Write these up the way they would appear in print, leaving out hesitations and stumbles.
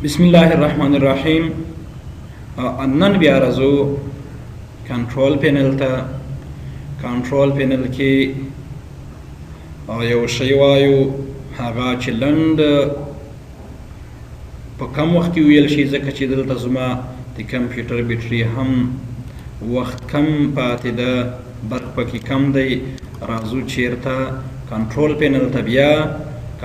بسم الله الرحمن الرحیم. نن بیا راځو کنټرول پینل ته. کنټرول پینل کې یو شی وایو، هغه چې لنډ په کم وخت کې ویل شي، ځکه چې دلته زما د کمپیوټر بیټري هم وخت کم پاتې ده، برق پکې کم دی. راځو چیرته کنټرول پینل ته. بیا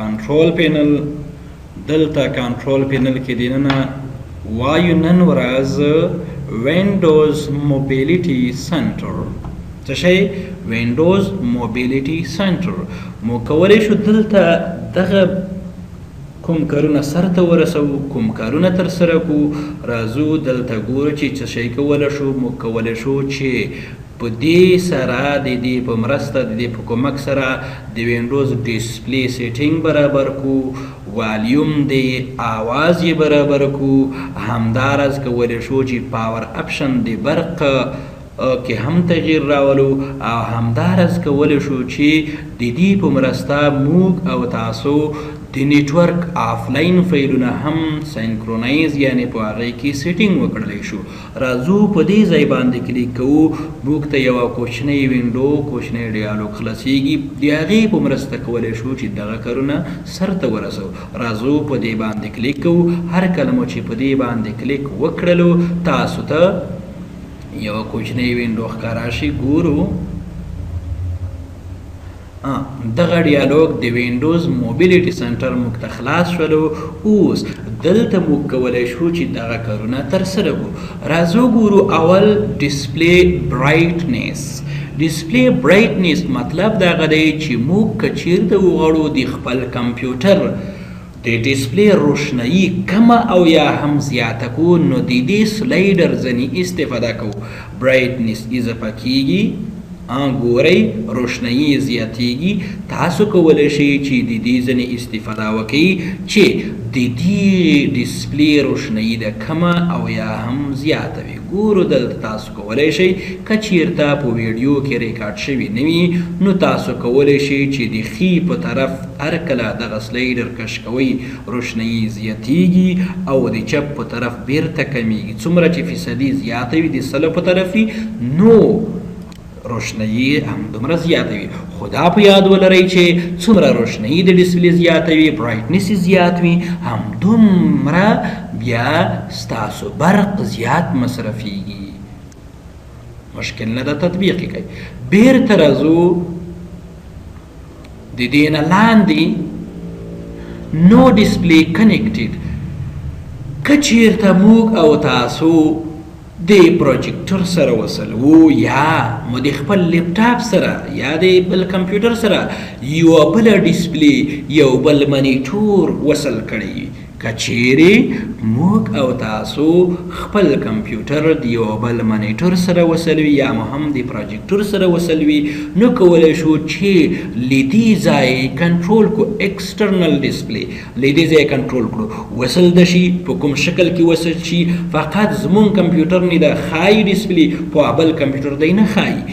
کنټرول پینل، دلته کنټرول پینل کې دننه وایو نن ورځ وینډوز موبیلیټي سنټر. څه شی؟ وینډوز موبیلیټي سنټر. مو کولی شو دلته دغه کوم کارونه سرته ورسو، کوم کارونه ترسره کو. راځو دلته ګورو چې څه شی کولی شو. مو کولی شو چې په دې سره د دې په مرسته د دې په کومک سره د وینډوز ډسپلی سیټینګ برابر کو، والیوم د آواز یې برابر کو، همداراز کولی شو چې پاور اپشن د برق کې هم تغییر راولو، او همداراز کولی شو چې د دې په مرسته موږ او تاسو د نیټورک آفلاین فایلونه هم سینکرونایز، یعنی په هغې کې سیټینګ وکړلی شو. راځو په دې ځای باندې کلیک کوو. موږ ته یوه کوچنۍ وینډو، کوچنی ډیالوګ خلاصیږي. د هغې په مرسته کولی شو چې دغه کارونه سرته ورسو. راځو په دې باندې کلیک کوو. هر کله مو چې په دې باندې کلیک وکړلو، تاسو ته یوه کوچنۍ وینډو ښکاره شي. ګورو دغه ډیالوګ د وینډوز موبیلیټي سنټر موږ ته خلاص شولو. اوس دلته موږ کولی شو چې دغه کارونه ترسره کړو. راځو ګورو اول ډسپلی برایټنس. ډسپلی برایټنس مطلب دغه دی چې موږ که چیرته وغواړو د خپل کمپیوټر د ډسپلی روشنایي کمه او یا هم زیاته کو، نو د دې سلایډر ځنې استفاده کوو. برایټنس اضافه کیږي، ګورئ روشنایي زیاتیږي. تاسو کولی شئ چې د دې ځنې استفاده وکړئ چې د دې ډسپلی روشنایي د کمه او یا هم زیاته وي. ګورو دلته تاسو کولی شئ که چیرته په ویډیو کې ریکارډ شوي نه وي، نو تاسو کولی شئ چې د ښي په طرف هر کله دغه سلایډر کش کوئ، روشنایي زیاتیږي، او د چپ په طرف بیرته کمیږي. څومره چې فیصدي زیاته وي د سلو په طرف وي، نو روشنایي هم دومره زیاته وي. خو دا په یاد ولرئ چې څومره روشنایي د ډسپلی زیاته وي، برایټنس زیات وي، هم دومره بیا ستاسو برق زیات مصرفیږي. مشکل نه ده، تطبیق یې کوئ. بیرته راځو د دې نه لاندې نو ډسپلی کنیکټډ. که چیرته موږ او تاسو د پروجیکټر سره وصل وو، یا مو د خپل لیپټاپ سره یا د بل کمپیوټر سره یوه بله ډسپلی، یو بل منیټور وصل کړی، که چیرې موږ او تاسو خپل کمپیوټر د یو بل منیټور سره وصل وي، یا مو هم د پروجیکټر سره وصل وي، نو کولی شو چې له دې ځای کنټرول کو ایکسټرنل ډسپلی، له دې ځای کنټرول کړو وصل د شي، په کوم شکل کې وصل شي. فقط زمون کمپیوټر نه د ښایي ډسپلی، په بل کمپیوټر دی نه ښایي.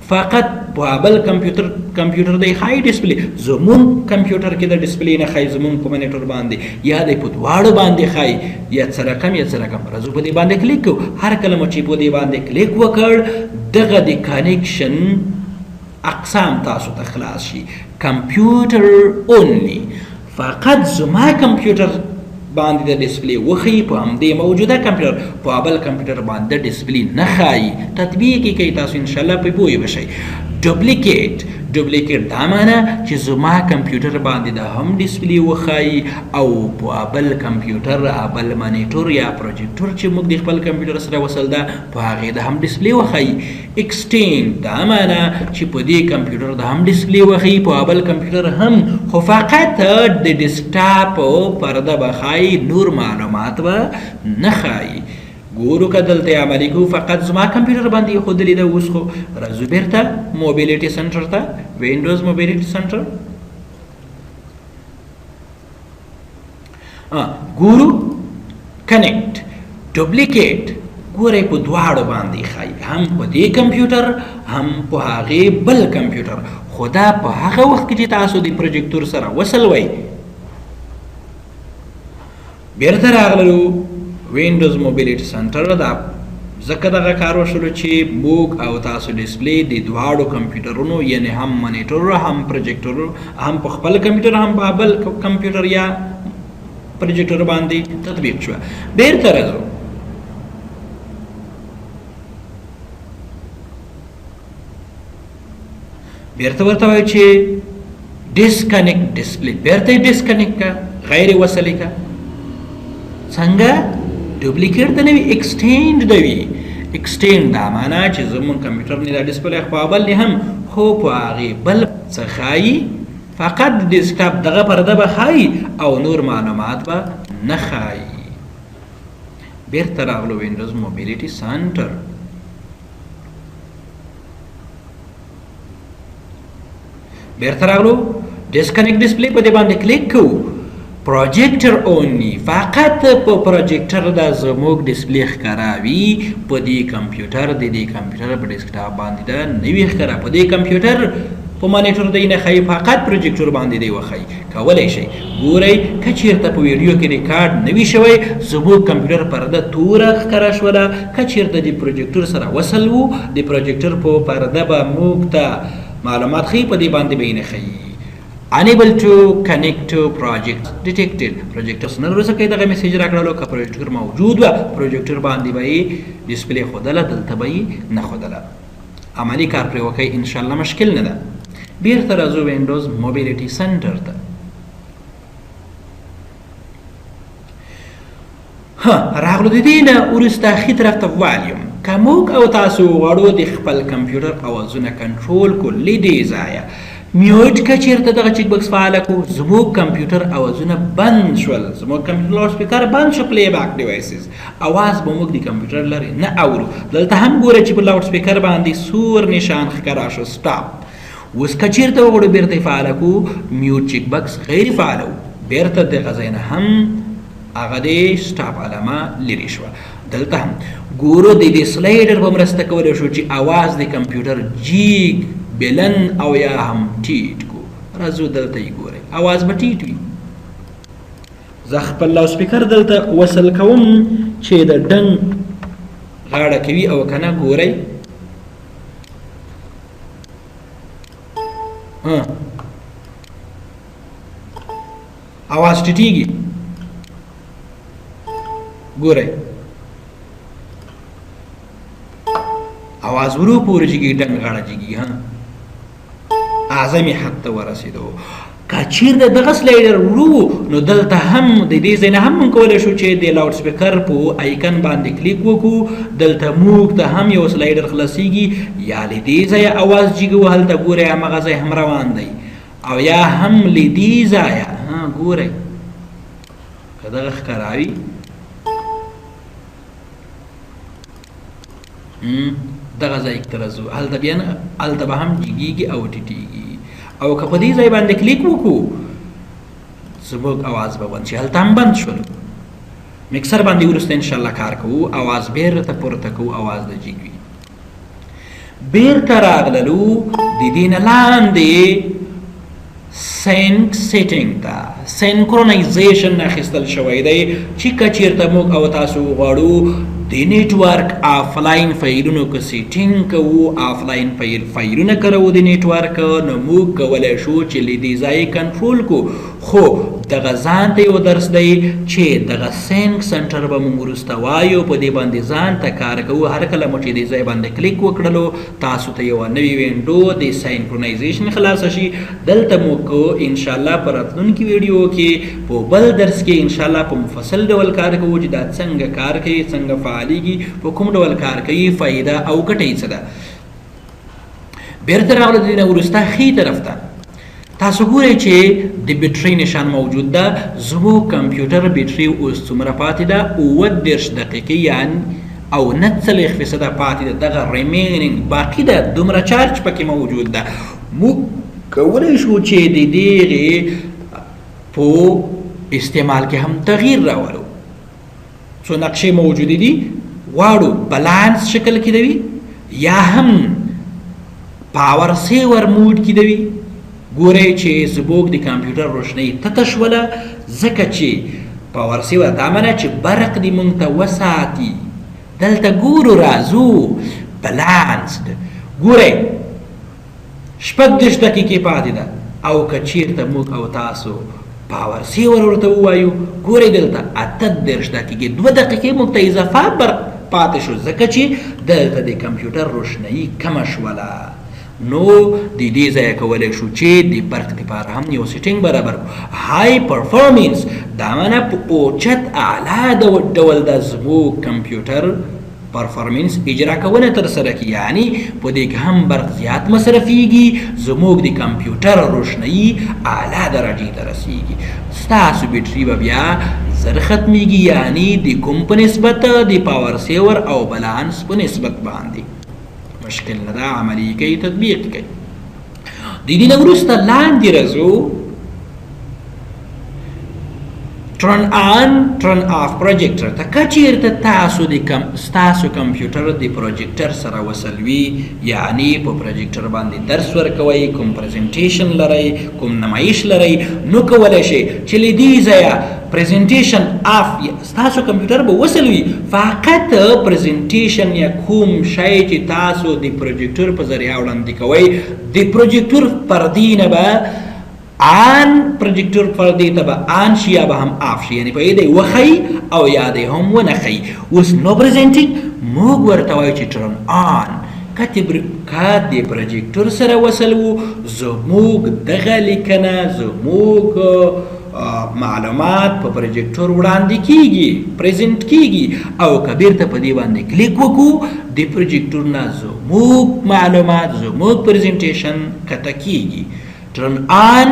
فقط په بل کمپیوټر دی های ډسپلی، زمون کمپیوټر کې د ډسپلی نه ښایي، زمون په منیټور باندې یا د په دواړو باندې ښایي، یا څه رقم یا څه رقم. راځو په دې باندې کلیک کوو. هر کله مو چې په دې باندې کلیک وکړ، دغه د کنیکشن اقسام تاسو ته خلاص شي. کمپیوټر اونلی، فقط زما کمپیوټر باندې د ډسپلی وښیي، په همدې موجوده کمپیوټر په بل کمپیوټر باندې ډسپلی نه ښایي. تطبیق یې کوي، تاسو انشاءالله پرې پوه بشئ. ډوپلیکیټ دا معنی چې زما کمپیوټر باندې د هم ډسپلی وښایي، او په بل کمپیوټر، بل منیټور یا پروجیکټور چې موږ د خپل کمپیوټر سره وصل ده، په هغې د هم ډسپلی وښایي. ایکسټینډ دا معنی چې په دې کمپیوټر د هم ډسپلی وښایي، په بل کمپیوټر هم، خو فقط د ډیسکټاپ پرده به ښایي، نور معلومات به نه ښایي. ګورو که دلته عملي کوو، فقط زما کمپیوټر باندې یې ښودلي ده. اوس خو راځو بیرته موبیلیټي سنټر ته، وینډوز موبیلیټي سنټر. ګورو کنیکټ، ډوپلیکیټ، ګورئ په دواړو باندې ښایي، هم په دې کمپیوټر هم په هغې بل کمپیوټر. خو دا په هغه وخت کې چې تاسو د پروجیکټور سره وصل وئ، بیرته راغلو وینډوز موبیلیټي سنټر دا ځکه دغه کار وشولو چې موږ او تاسو ډسپلی د دواړو کمپیوټرونو یعنی هم مانیټر هم پروجیکټر هم په خپل کمپیوټر هم په بل کمپیوټر یا پروجیکټر باندې تطبیق شو. بیرته راځو بیرته ورته وایو چې ډسکنیکټ ډسپلی، بیرته ډسکنیکټ کا غیر وصلی کا څنګه ډوپلیکیټ د نوی ایکسټینډ د وی ایکسټینډ دا معنا چې زمون کمپیوټر نه د ډسپلی خو بل نه هم خو په هغه بل څه خای فقط ډیسکټاپ دغه پرده به خای او نور معلومات به نه خای. بیرته راغلو وینډوز موبیلیټي سنټر بیرته راغلو ډسکنیکټ ډسپلی په دې باندې کلیک کوو. پروجیکټر اونلی فقط په پروجیکټر د زموږ ډسپلی ښکاراوي په دې کمپیوټر د دې کمپیوټر په ډیسکټاپ باندې دا نوی ښکارا په دې کمپیوټر په مانیټر دی نه خی فقط پروجیکټر باندې دی وخی کولای شي. ګورئ که چیرته په ویډیو کې ریکارډ نوی شوی زموږ کمپیوټر پرده توره ښکارا شوله، که چیرته د پروجیکټر سره وصل وو د پروجیکټر په پرده به موږ ته معلومات خی په دې باندې به نه خی. unable to connect to project detected projector سره وروسته کې دغه میسج راکړلو که پروجیکټر موجود و پروجیکټر باندې به ډسپلی خودله دلته به نه خودله عملی کار پرې وکړئ ان شاء الله مشکل نه ده. بیرته راځو وینډوز موبیلیټي سنټر ته. راغلو د دې نه وروسته ښي طرف ته والیوم که موږ او تاسو غواړو د خپل کمپیوټر اوازونه کنټرول کړو له دې ځایه میوټ که چیرته دغه چیک بکس فعاله کړو زموږ کمپیوټر اوازونه بند شول، زموږ کمپیوټر لاوډ سپیکر بند شو، پلی بیک ډیوایسز اواز به موږ د کمپیوټر لري نه اورو. دلته هم ګوره چې په لاوډ سپیکر باندې سور نشان ښکاره شو سټاپ. اوس که چیرته وغواړو بیرته فعاله کړو میوټ چیک بکس غیر فعاله و، بیرته دغه ځای نه هم هغه د سټاپ علامه لرې شوه. دلته هم ګورو د دې سلایډر په مرسته کولی شو چې اواز د کمپیوټر جیګ بلن او یا هم ټیټ کو. راځو دلته یې ګورئ اواز به ټیټ وي. زه خپل لاوډ سپیکر دلته وصل کوم چې د ډنګ غاړه کوي او که نه ګورئ اواز ټیټیږي. ګورئ اواز ورو پورې جګي ډنګ غاړه جګي اعظمي حد ته ورسېدو. که چیرته دغه سلایډر ورو نو دلته هم د دې ځای نه هم موږ کولی شو چې د لاوډ سپیکر په آیکن باندې کلیک وکړو، دلته موږ ته هم یو سلایډر خلاصیږي یا له دې ځایه اواز جګو هلته ګورئ همغه ځای هم روان دی او یا هم له دې ځایه ګورئ که دغه ښکاراوي دغه ځای ته راځو هلته بیا هلته به هم جګیږي او ټیټیږي او که په دې ځای باندې کلیک وکړو زموږ اواز به بند شي. هلته هم بند شول. مکسر باندې وروسته انشاءالله کار کوو اواز بیرته پورته کوو اواز د جګ وي. بیرته راغللو د دې نه لاندې سینک سیټینګ ته سینکرونایزیشن اخیستل شوی دی چې که چیرته موږ او تاسو غواړو د نیټورک آفلاین فایلونو که سیټینګ کوو آفلاین فایلونه کارو د نیټورک نو موږ کولی شو چې له دې ځایه کنټرول کو. خو دغه ځان ته یو درس دی چې دغه سینک سنټر به موږ وروسته وایو په دې باندې ځان ته کار کوو. هر کله مو چې دې ځای باندې کلیک وکړلو تاسو ته یوه نوې وینډو د سینکرونایزیشن خلاصه شي. دلته مو کو انشاءالله په راتلونکي ویډیو کې په بل درس کې انشاءالله په مفصل ډول کار کوو چې دا څنګه کار کوي، څنګه فعالیږي، په کوم ډول کار کوي، فایده او ګټه یې څه ده. بیرته راغلو د دې نه وروسته ښي طرف ته تاسو ګورئ چې د بیټرۍ نشان موجود ده. زموږ کمپیوټر بیټرۍ اوس څومره پاتې ده 30 دقیقې یعنې او 49% پاتې ده. دغه ریمینینګ باقي ده، دومره چارج پکې موجود ده. موږ کولی شو چې د دغې په استعمال کې هم تغییر راولو. څو نقشې موجودې دي غواړو بالانس شکل کې دوي یا هم پاور سیور موډ کې دوي. ګورئ چې زموږ د کمپیوټر روشنۍ تته شوله ځکه چې پاور سیور دا معنی چې برق دې مونږ ته وساتي. دلته ګورو راځو بلانسډ. ګورئ 36 دقیقې پاتې ده او که چېرته موږ او تاسو پاور سیور ورته ووایو ګورئ دلته 38 دقیقې 2 دقیقې موږ ته اضافه برق پاتې شو ځکه چې دلته د کمپیوټر روشنایي کمه شوله. نو د دې ځایه کولی شو چې د برق دپاره هم یو سیټینګ برابر کړو. های پرفارمنس دا معنی په اوچت اعلی ډول د زموږ کمپیوټر پرفارمنس اجرا کونه ترسره کی، یعنی په دې کې هم برق زیات مصرفیږي، زموږ د کمپیوټر روشنایي اعلی درجې ته رسیږي. ستاسو بیټري به بیا زر ختمیږي، یعنی د کوم په نسبت د پاور سیور او بلانس په نسبت باندې. مشکل نه ده، عملي کوي، تطبیق کوي. د دې نه وروسته لاندې راځو turn on turn off projector ته. که چېرته ستاسو کمپیوټر د پروجیکټر سره وصل وي، یعنی په پروجیکټر باندې درس ورکوئ، کوم پریزنټیشن لرئ، کوم نمایش لرئ، نو کولی شئ چې له دې ځایه پریزنټیشن آف ستاسو کمپیوټر به وصل وي، فقط پریزنټیشن یا کوم شی چې تاسو د پروجیکټر په ذریعه وړاندې کوئ د پروجیکټر پردې نه به آن پروجیکټر پردې ته به آن شي یا به هم آف شي، یعنی په یې دی وښئ او یا دی هم ونښئ. اوس نو پریزنټینګ موږ ورته وایو چې ټرن آن. که د پروجیکټر سره وصل وو، زموږ دغه لیکنه، زموږ معلومات په پروجیکټر وړاندې کیږي، پریزنټ کیږي، او که بیرته په دې باندې کلیک وکړو د پروجیکټر نه زموږ معلومات، زموږ پریزنټیشن کته کیږي. ټرن آن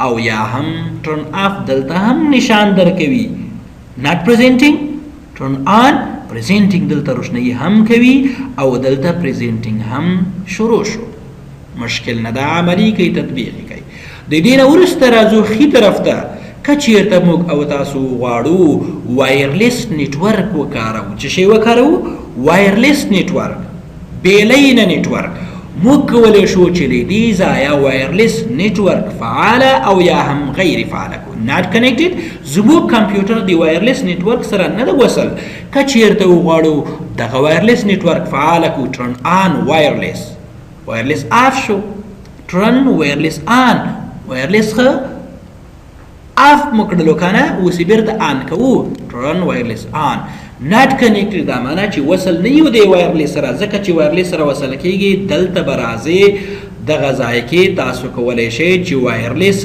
او یا هم ټرن آف دلته هم نشان درکوي. ناٹ پریزنټینګ، ټرن آن پریزنټینګ دلته روشنایي هم کوي او دلته پریزنټینګ هم شروع شو. مشکل نه ده، عملي کوي، تطبیق کوي. د دې نه وروسته راځو ښي طرف ته. که چېرته موږ او تاسو غواړو وایرلیس نیټورک وکاروو، څه شی وکاروو؟ وایرلیس نیټورک، بېلینه نیټورک. موږ کولی شو چې له دې ځایه وایرلیس نیټورک فعاله او یا هم غیر فعاله کړو. ناٹ کنیکټډ، زموږ کمپیوټر د وایرلیس نیټورک سره نه ده وصل. که چېرته وغواړو دغه وایرلیس نیټورک فعاله کړو، ټرن آن وایرلیس، وایرلیس آف شو، ټرن وایرلیس آن، وایرلیس ښه آف مو کړلو که نه، اوس یې بېرته آن کوو، ټرن وایرلیس آن. ناٹ کنیکټډ دا معنی چې وصل نه یو دی وایرلیس سره، ځکه چې وایرلیس سره وصل کېږي دلته به راځئ دغه ځای کې تاسو کولی شئ چې وایرلیس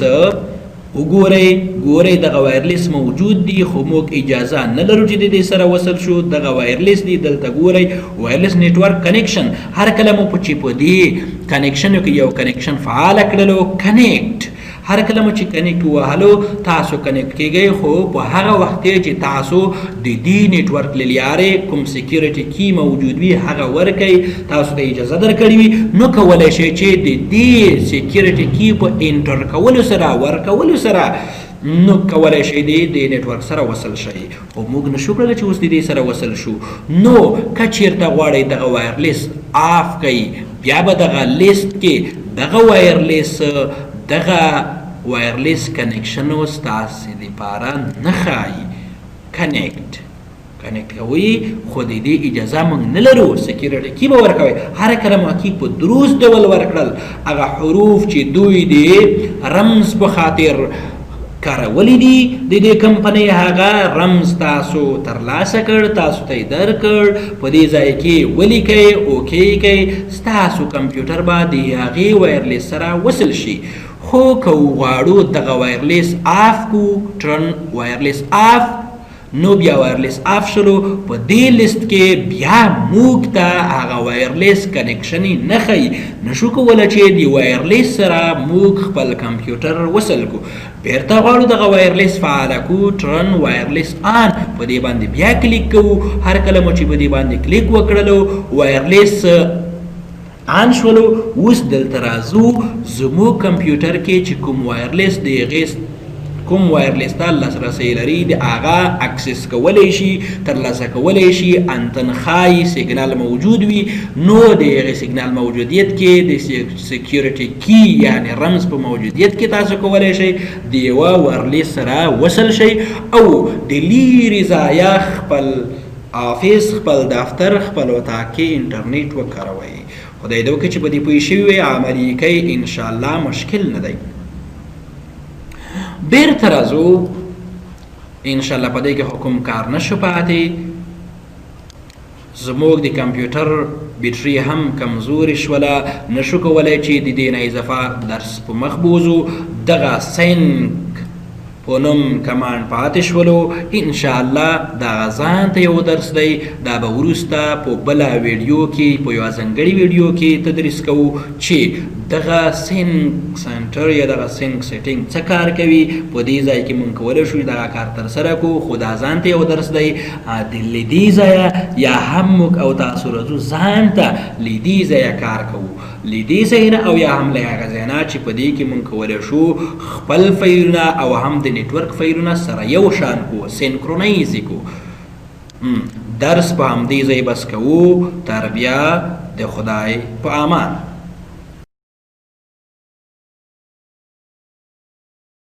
وګورئ. ګورئ دغه وایرلیس موجود دی، خو موږ اجازه نه لرو چې د دې سره وصل شو. دغه وایرلیس دی، دلته ګورئ وایرلیس نیټورک کنیکشن. هر کله مو چې په دې کنیکشنو کې یو کنیکشن فعاله کړلو، کنیکټ، هر کله مو چې کنیکټ ووهلو تاسو کنیکټ کېږئ، خو په هغه وخت کې چې تاسو د دې نیټورک له لارې کوم سیکیورټي کی موجود وي هغه ورکئ، تاسو ته اجازه درکړې وي، نو کولی شئ چې د دې سیکیورټي کی په انټر کولو سره، ورکولو سره، نو کولی شئ د نیټورک سره وصل شئ. خو موږ نشو کړلی چې اوس د دې سره وصل شو. نو که چېرته غواړئ دغه وایرلیس آف کئ، بیا به دغه لیست کې دغه وایرلیس کنیکشنو ستاسې دپاره نه ښایي. کنیکټ کوئ، خو د دې اجازه موږ نه لرو. سیکیورټي کی به ورکوئ. هر کله مو کی په دروست ډول ورکړل، هغه حروف چې دوی د رمز په خاطر کارولی دي د دې کمپنۍ، هغه رمز تاسو ترلاسه کړ، تاسو ته یې درکړ، په دې ځای کې ولیکئ، اوکې کئ، ستاسو کمپیوټر به د هغې وایرلیس سره وصل شي. خو که وغواړو دغه وایرلیس آف کو، ټرن وایرلیس آف، نو بیا وایرلیس آف شلو. په دې لیست کې بیا موږ ته هغه وایرلیس کنیکشن نه ښیي، نشو کولی چې د وایرلیس سره موږ خپل کمپیوټر وصل کو. بیرته غواړو دغه وایرلیس فعاله کو، ټرن وایرلیس آن، په دې باندې بیا کلیک کوو. هر کله مو چې په دې باندې کلیک وکړلو وایرلیس آن شولو. اوس دلته راځو زموږ کمپیوټر کې چې کوم وایرلیس د هغې کوم وایرلیس ته لاسرسی لري د هغه اکسس کولی شي ترلاسه کولی شي انتنخای سیګنال موجود وي نو د هغې سیګنال موجودیت کې د سیکیورټي کی یعنی رمز په موجودیت کې تاسو کولی شئ د یوه وایرلیس سره وصل شئ او د لیرې ځایه خپل آفیس خپل دفتر خپل اتاق کې انټرنیټ وکاروئ خدای دې وکړي چې په دې پوه شوي وئ عملي کوي انشاءالله مشکل نه دی بیرته راځو انشاءالله په دې کې خو کوم کار نشو پاتې زموږ د کمپیوټر بیټري هم کمزوري شوله نشو کولی چې د دې نه اضافه درس په مخ بوځو دغه سینک په نوم کمانډ پاتې شولو انشاءالله دغه ځان ته یو درس دی دا به وروسته په بله ویډیو کې په یوه ځانګړي ویډیو کې تدریس کوو چې دغه سینک سنټر یا دغه سینک سیټینګ څه کار کوي په دې ځای کې مونږ کولی شو دغه کار ترسره کړو خو دا ځان ته یو درس دی د دې ځایه یا هم موږ او تاسو راځو ځان ته له دې ځایه کار کوو له دې ځای نه او یا هم له هغه ځای نه چې په دې کې مونږ کولی شو خپل فایلونه او هم د نیټورک فایلونه سره یو شان کو سینکرونایز کو درس په همدې ځای بس کوو تر بیا د خدای په امان